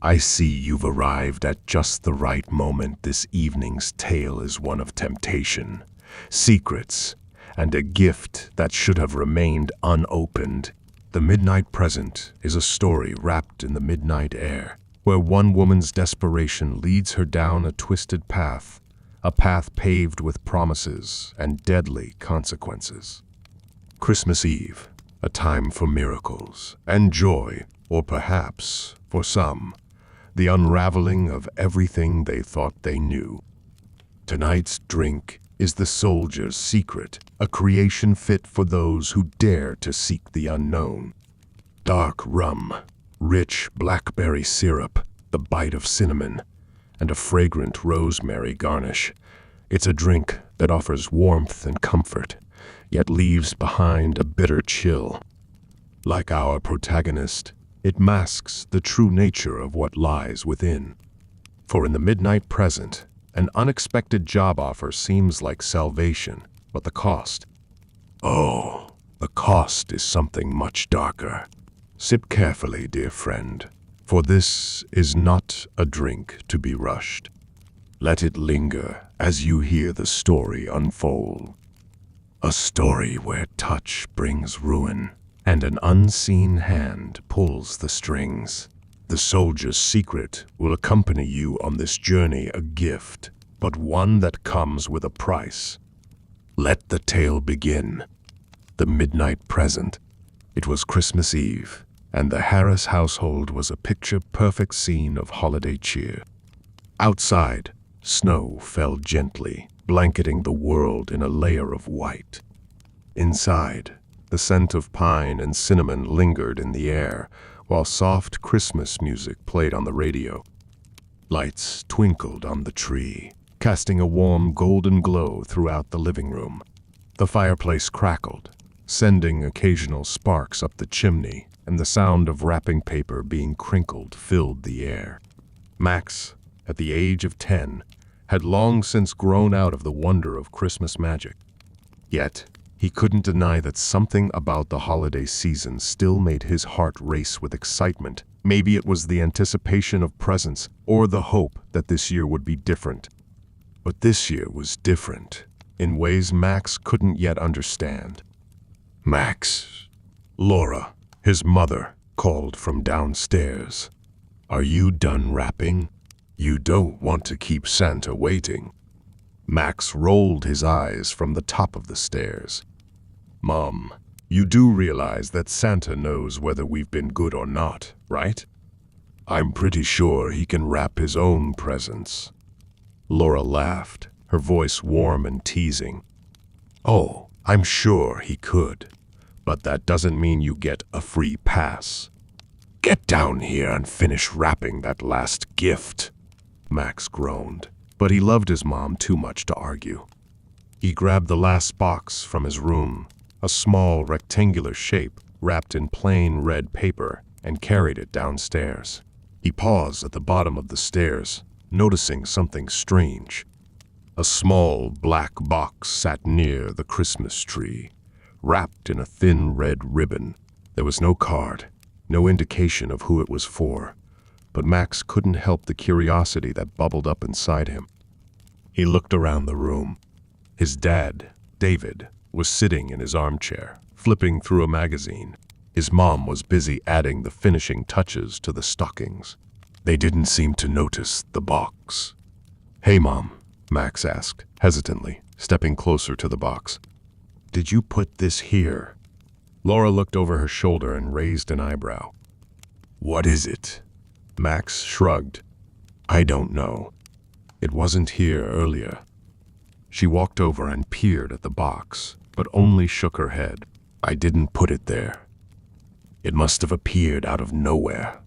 I see you've arrived at just the right moment. This evening's tale is one of temptation, secrets, and a gift that should have remained unopened. The Midnight Present is a story wrapped in the midnight air, where one woman's desperation leads her down a twisted path, a path paved with promises and deadly consequences. Christmas Eve, a time for miracles and joy, or perhaps, for some, the unraveling of everything they thought they knew. Tonight's drink is the soldier's secret, a creation fit for those who dare to seek the unknown. Dark rum, rich blackberry syrup, the bite of cinnamon, and a fragrant rosemary garnish. It's a drink that offers warmth and comfort, yet leaves behind a bitter chill. Like our protagonist, it masks the true nature of what lies within. For in the Midnight Present, an unexpected job offer seems like salvation, but the cost? Oh, the cost is something much darker. Sip carefully, dear friend, for this is not a drink to be rushed. Let it linger as you hear the story unfold. A story where touch brings ruin, and an unseen hand pulls the strings. The soldier's secret will accompany you on this journey, a gift, but one that comes with a price. Let the tale begin. The Midnight Present. It was Christmas Eve, and the Harris household was a picture-perfect scene of holiday cheer. Outside, snow fell gently, blanketing the world in a layer of white. Inside, the scent of pine and cinnamon lingered in the air, while soft Christmas music played on the radio. Lights twinkled on the tree, casting a warm golden glow throughout the living room. The fireplace crackled, sending occasional sparks up the chimney, and the sound of wrapping paper being crinkled filled the air. Max, at the age of 10, had long since grown out of the wonder of Christmas magic. Yet, he couldn't deny that something about the holiday season still made his heart race with excitement. Maybe it was the anticipation of presents, or the hope that this year would be different. But this year was different, in ways Max couldn't yet understand. Max. Laura, his mother, called from downstairs. Are you done wrapping? You don't want to keep Santa waiting. Max rolled his eyes from the top of the stairs. Mom, you do realize that Santa knows whether we've been good or not, right? I'm pretty sure he can wrap his own presents. Laura laughed, her voice warm and teasing. Oh, I'm sure he could. But that doesn't mean you get a free pass. Get down here and finish wrapping that last gift, Max groaned, but he loved his mom too much to argue. He grabbed the last box from his room, a small rectangular shape wrapped in plain red paper, and carried it downstairs. He paused at the bottom of the stairs, noticing something strange. A small black box sat near the Christmas tree, wrapped in a thin red ribbon. There was no card, no indication of who it was for, but Max couldn't help the curiosity that bubbled up inside him. He looked around the room. His dad, David, was sitting in his armchair, flipping through a magazine. His mom was busy adding the finishing touches to the stockings. They didn't seem to notice the box. Hey, Mom, Max asked, hesitantly, stepping closer to the box. Did you put this here? Laura looked over her shoulder and raised an eyebrow. What is it? Max shrugged. I don't know. It wasn't here earlier. She walked over and peered at the box, but only shook her head. I didn't put it there. It must have appeared out of nowhere.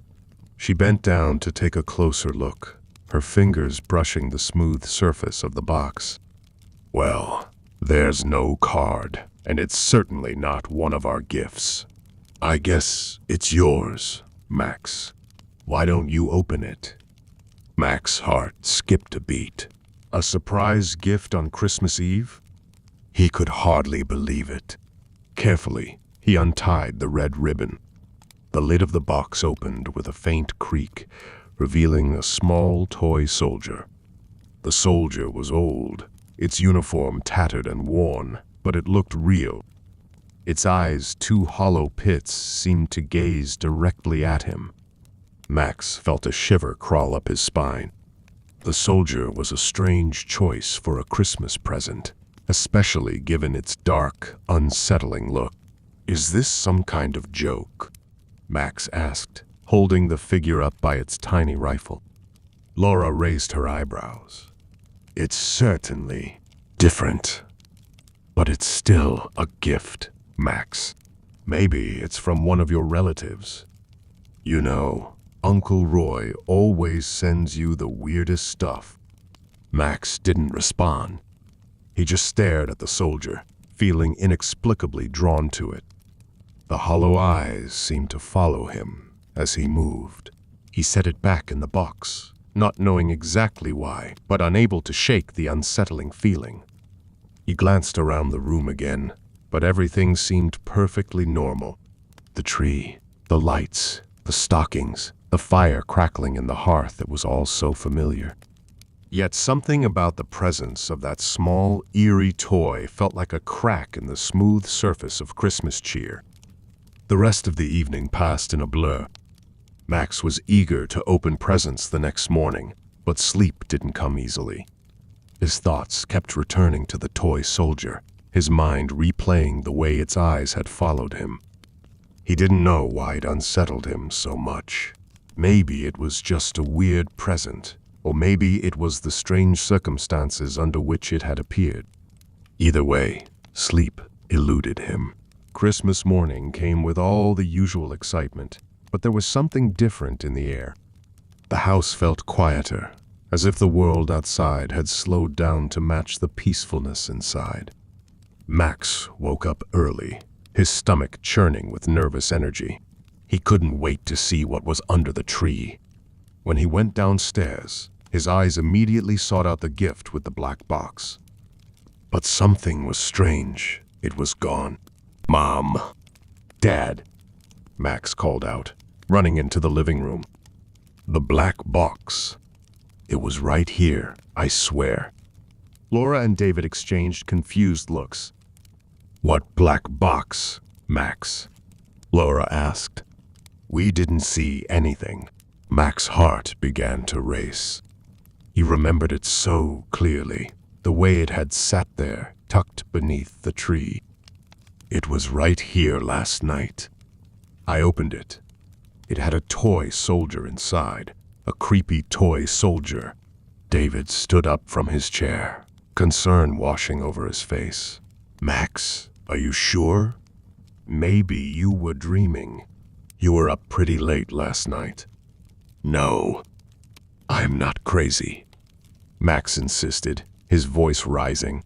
She bent down to take a closer look, her fingers brushing the smooth surface of the box. Well, there's no card, and it's certainly not one of our gifts. I guess it's yours, Max. Why don't you open it? Max's heart skipped a beat. A surprise gift on Christmas Eve? He could hardly believe it. Carefully, he untied the red ribbon. The lid of the box opened with a faint creak, revealing a small toy soldier. The soldier was old, its uniform tattered and worn, but it looked real. Its eyes, two hollow pits, seemed to gaze directly at him. Max felt a shiver crawl up his spine. The soldier was a strange choice for a Christmas present, especially given its dark, unsettling look. "Is this some kind of joke?" Max asked, holding the figure up by its tiny rifle. Laura raised her eyebrows. "It's certainly different, but it's still a gift, Max. Maybe it's from one of your relatives. You know, Uncle Roy always sends you the weirdest stuff." Max didn't respond. He just stared at the soldier, feeling inexplicably drawn to it. The hollow eyes seemed to follow him as he moved. He set it back in the box, not knowing exactly why, but unable to shake the unsettling feeling. He glanced around the room again, but everything seemed perfectly normal. The tree, the lights, the stockings, the fire crackling in the hearth, it was all so familiar. Yet something about the presence of that small, eerie toy felt like a crack in the smooth surface of Christmas cheer. The rest of the evening passed in a blur. Max was eager to open presents the next morning, but sleep didn't come easily. His thoughts kept returning to the toy soldier, his mind replaying the way its eyes had followed him. He didn't know why it unsettled him so much. Maybe it was just a weird present, or maybe it was the strange circumstances under which it had appeared. Either way, sleep eluded him. Christmas morning came with all the usual excitement, but there was something different in the air. The house felt quieter, as if the world outside had slowed down to match the peacefulness inside. Max woke up early, his stomach churning with nervous energy. He couldn't wait to see what was under the tree. When he went downstairs, his eyes immediately sought out the gift with the black box. But something was strange. It was gone. "Mom! Dad!" Max called out, running into the living room. The black box. It was right here, I swear. Laura and David exchanged confused looks. "What black box, Max?" Laura asked. "We didn't see anything." Max's heart began to race. He remembered it so clearly, the way it had sat there, tucked beneath the tree. "It was right here last night." I opened it. It had a toy soldier inside, a creepy toy soldier. David stood up from his chair, concern washing over his face. "Max, are you sure? Maybe you were dreaming. You were up pretty late last night." "No, I'm not crazy," Max insisted, his voice rising.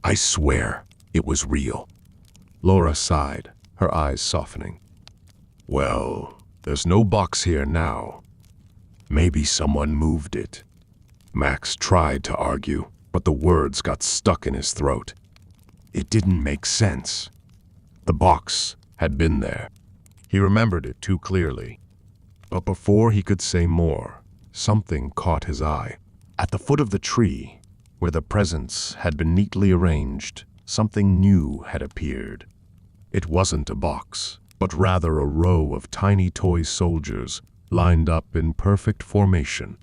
"I swear it was real." Laura sighed, her eyes softening. "Well, there's no box here now. Maybe someone moved it." Max tried to argue, but the words got stuck in his throat. It didn't make sense. The box had been there. He remembered it too clearly. But before he could say more, something caught his eye. At the foot of the tree, where the presents had been neatly arranged, something new had appeared. It wasn't a box, but rather a row of tiny toy soldiers lined up in perfect formation.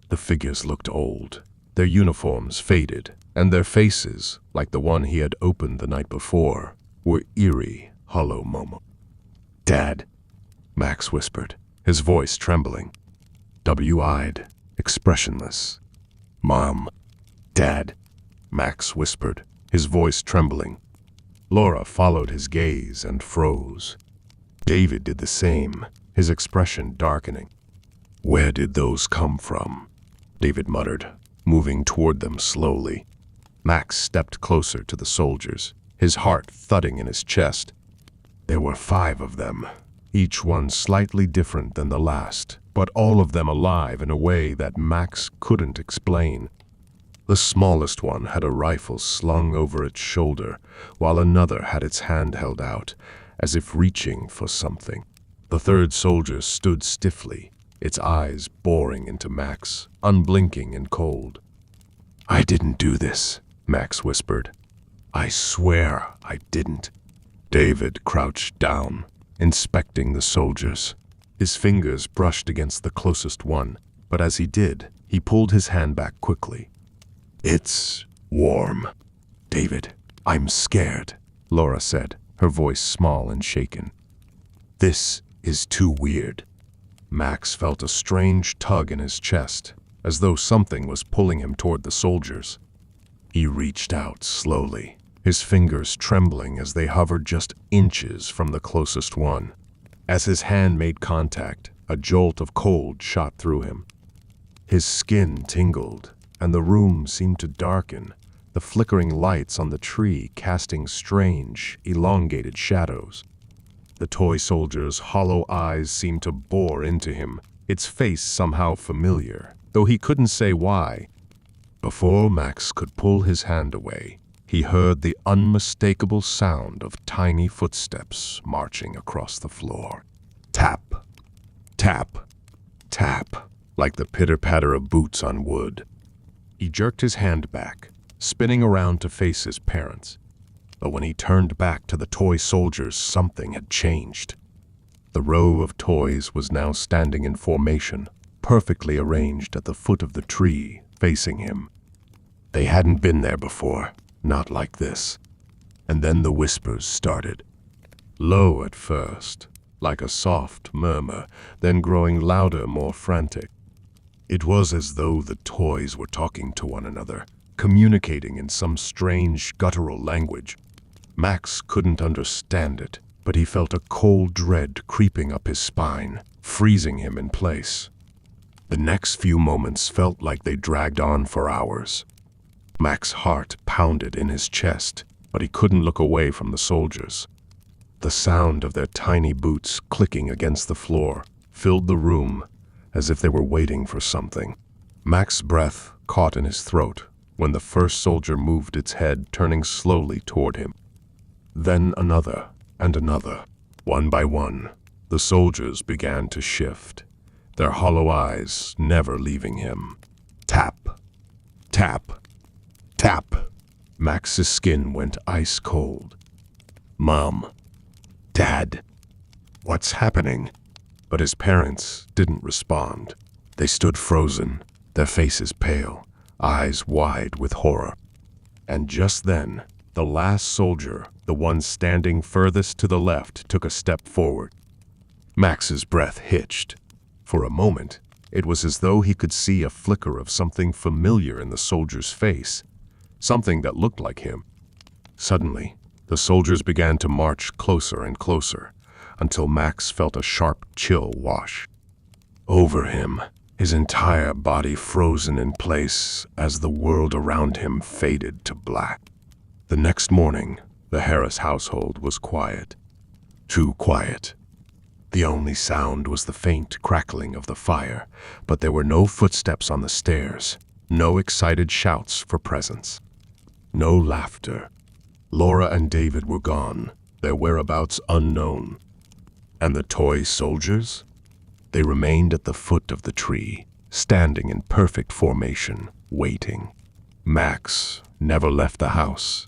The figures looked old, their uniforms faded, and their faces, like the one he had opened the night before, were eerie, hollow moments. "Dad," Max whispered, his voice trembling. W-eyed, expressionless. "Mom." "Dad," Max whispered, his voice trembling. Laura followed his gaze and froze. David did the same, his expression darkening. "Where did those come from?" David muttered, moving toward them slowly. Max stepped closer to the soldiers, his heart thudding in his chest. There were 5 of them, each one slightly different than the last, but all of them alive in a way that Max couldn't explain. The smallest one had a rifle slung over its shoulder, while another had its hand held out, as if reaching for something. The third soldier stood stiffly, its eyes boring into Max, unblinking and cold. "I didn't do this," Max whispered. "I swear I didn't." David crouched down, inspecting the soldiers. His fingers brushed against the closest one, but as he did, he pulled his hand back quickly. "It's warm." "David, I'm scared," Laura said, her voice small and shaken. "This is too weird." Max felt a strange tug in his chest, as though something was pulling him toward the soldiers. He reached out slowly, his fingers trembling as they hovered just inches from the closest one. As his hand made contact, a jolt of cold shot through him. His skin tingled, and the room seemed to darken, the flickering lights on the tree casting strange, elongated shadows. The toy soldier's hollow eyes seemed to bore into him, its face somehow familiar, though he couldn't say why. Before Max could pull his hand away, he heard the unmistakable sound of tiny footsteps marching across the floor. Tap, tap, tap, like the pitter-patter of boots on wood. He jerked his hand back, spinning around to face his parents. But when he turned back to the toy soldiers, something had changed. The row of toys was now standing in formation, perfectly arranged at the foot of the tree, facing him. They hadn't been there before, not like this. And then the whispers started. Low at first, like a soft murmur, then growing louder, more frantic. It was as though the toys were talking to one another, communicating in some strange guttural language. Max couldn't understand it, but he felt a cold dread creeping up his spine, freezing him in place. The next few moments felt like they dragged on for hours. Max's heart pounded in his chest, but he couldn't look away from the soldiers. The sound of their tiny boots clicking against the floor filled the room, as if they were waiting for something. Max's breath caught in his throat when the first soldier moved its head, turning slowly toward him. Then another and another. One by one, the soldiers began to shift, their hollow eyes never leaving him. Tap, tap, tap. Max's skin went ice cold. "Mom, Dad, what's happening?" But his parents didn't respond. They stood frozen, their faces pale, eyes wide with horror. And just then, the last soldier, the one standing furthest to the left, took a step forward. Max's breath hitched. For a moment, it was as though he could see a flicker of something familiar in the soldier's face, something that looked like him. Suddenly, the soldiers began to march closer and closer, until Max felt a sharp chill wash over him, his entire body frozen in place as the world around him faded to black. The next morning, the Harris household was quiet. Too quiet. The only sound was the faint crackling of the fire, but there were no footsteps on the stairs, no excited shouts for presents, no laughter. Laura and David were gone, their whereabouts unknown. And the toy soldiers? They remained at the foot of the tree, standing in perfect formation, waiting. Max never left the house.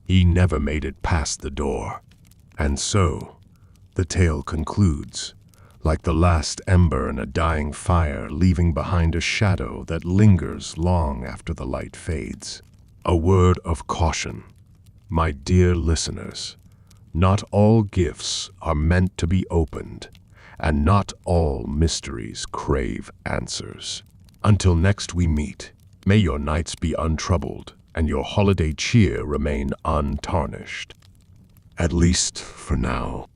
He never made it past the door. And so, the tale concludes, like the last ember in a dying fire, leaving behind a shadow that lingers long after the light fades. A word of caution. My dear listeners, not all gifts are meant to be opened, and not all mysteries crave answers. Until next we meet, may your nights be untroubled and your holiday cheer remain untarnished. At least for now.